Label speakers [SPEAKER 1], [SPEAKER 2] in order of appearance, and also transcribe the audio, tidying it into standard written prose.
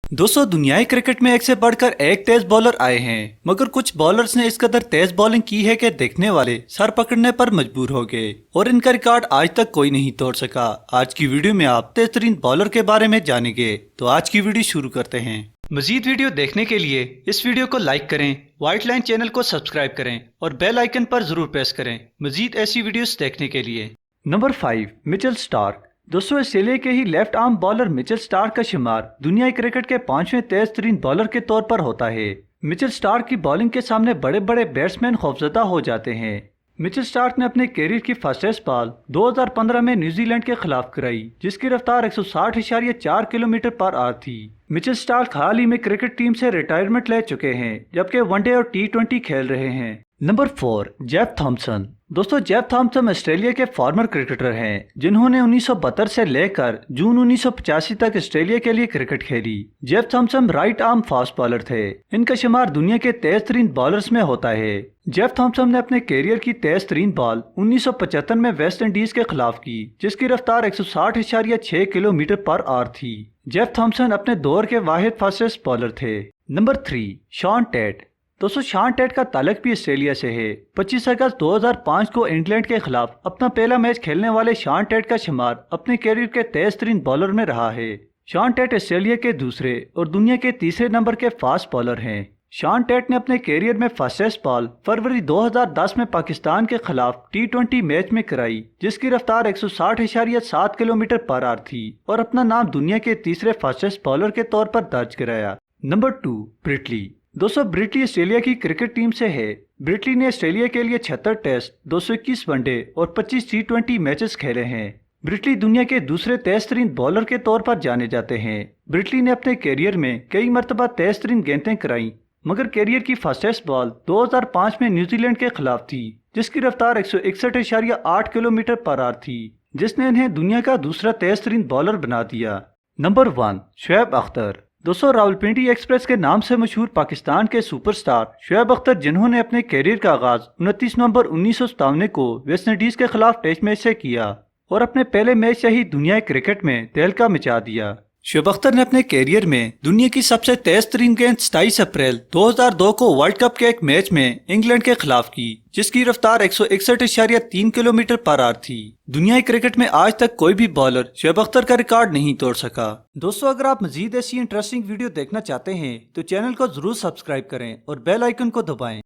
[SPEAKER 1] दोस्तों दुनियाई क्रिकेट में एक से बढ़कर एक तेज बॉलर आए हैं, मगर कुछ बॉलर्स ने इस कदर तेज बॉलिंग की है कि देखने वाले सर पकड़ने पर मजबूर हो गए और इनका रिकॉर्ड आज तक कोई नहीं तोड़ सका। आज की वीडियो में आप तेज तरीन बॉलर के बारे में जानेंगे, तो आज की वीडियो शुरू करते हैं। मजीद वीडियो देखने के लिए इस वीडियो को लाइक करें, व्हाइट लाइन चैनल को सब्सक्राइब करें और बेल आइकन पर जरूर प्रेस करें मजीद ऐसी वीडियोस देखने के लिए। Number 5, Mitchell Starc. दोस्तों ऑस्ट्रेलिया के ही left arm bowler Mitchell Starc का शुमार दुनिया क्रिकेट के 5वें तेज तरीन बॉलर के तौर पर होता है। मिचेल स्टार्क की बॉलिंग के सामने बड़े बड़े बैट्समैन खौफजदा हो जाते हैं। मिचेल स्टार्क ने अपने कैरियर की फास्टेस्ट बॉल 2015 में न्यूजीलैंड के खिलाफ कराई, जिसकी रफ्तार 160.4 किलोमीटर पर आवर थी। मिचेल स्टार्क हाल ही में क्रिकेट टीम से रिटायरमेंट ले चुके हैं, जबकि वनडे और T20 खेल रहे हैं। Number 4, Jeff Thompson. दोस्तों जेफ थॉम्पसन ऑस्ट्रेलिया के फॉर्मर क्रिकेटर हैं, जिन्होंने 1972 से लेकर जून 1985 तक ऑस्ट्रेलिया के लिए क्रिकेट खेली। Jeff Thompson right arm fast bowler थे। इनका शुमार दुनिया के तेज तरीन बॉलर्स में होता है। जेफ थॉम्पसन ने अपने कैरियर की तेज तरीन बॉल 1975 में वेस्ट इंडीज के खिलाफ की, जिसकी रफ्तार 160.6 किलोमीटर पर आवर थी। जेफ थॉम्पसन अपने दौर के वाहिद फास्टेस्ट बॉलर थे। Number 3, Shaun Tait. दोस्तों शॉन टेट का ताल्लुक भी ऑस्ट्रेलिया से है। 25 अगस्त 2005 को इंग्लैंड के खिलाफ अपना पहला मैच खेलने वाले शॉन टेट का शुमार अपने कैरियर के तेज तरीन बॉलर में रहा है। शॉन टेट ऑस्ट्रेलिया के दूसरे और दुनिया के तीसरे नंबर के फास्ट बॉलर हैं। शॉन टेट ने अपने कैरियर में फास्टेस्ट बॉल फरवरी 2010 में पाकिस्तान के खिलाफ T20 मैच में कराई, जिसकी रफ्तार 160.7 किलोमीटर पर आवर थी, और अपना नाम दुनिया के तीसरे फास्टेस्ट बॉलर के तौर पर दर्ज कराया। नंबर 2, ब्रिटली। दोस्तों ब्रिटली ऑस्ट्रेलिया की क्रिकेट टीम से है। ब्रिटली ने ऑस्ट्रेलिया के लिए 76 टेस्ट, 221 वनडे और 25 T20 मैचेस खेले हैं। ब्रिटली दुनिया के दूसरे तेज तरीन बॉलर के तौर पर जाने जाते हैं। ब्रिटली ने अपने कैरियर में कई मरतबा तेज तरीन गेंदें कराई, मगर कैरियर की फास्टेस्ट बॉल 2005 में न्यूजीलैंड के खिलाफ थी, जिसकी रफ्तार 161.8 किलोमीटर पर आवर थी, जिसने इन्हें दुनिया का दूसरा तेज तरीन बॉलर बना दिया। नंबर 1, शोएब अख्तर। दोस्तों रावलपिंडी एक्सप्रेस के नाम से मशहूर पाकिस्तान के सुपरस्टार शोएब अख्तर, जिन्होंने अपने कैरियर का आगाज 29 नवंबर 1997 को वेस्ट इंडीज के खिलाफ टेस्ट मैच से किया और अपने पहले मैच से ही दुनिया क्रिकेट में तहलका मचा दिया। शोएब अख्तर ने अपने कैरियर में दुनिया की सबसे तेज तरीन गेंद 27 अप्रैल 2002 को वर्ल्ड कप के एक मैच में इंग्लैंड के खिलाफ की, जिसकी रफ्तार 161.3 किलोमीटर पर आवर थी। दुनिया क्रिकेट में आज तक कोई भी बॉलर शोएब अख्तर का रिकॉर्ड नहीं तोड़ सका। दोस्तों अगर आप मजीद ऐसी इंटरेस्टिंग वीडियो देखना चाहते हैं तो चैनल को जरूर सब्सक्राइब करें और बेल आइकन को दबाएं।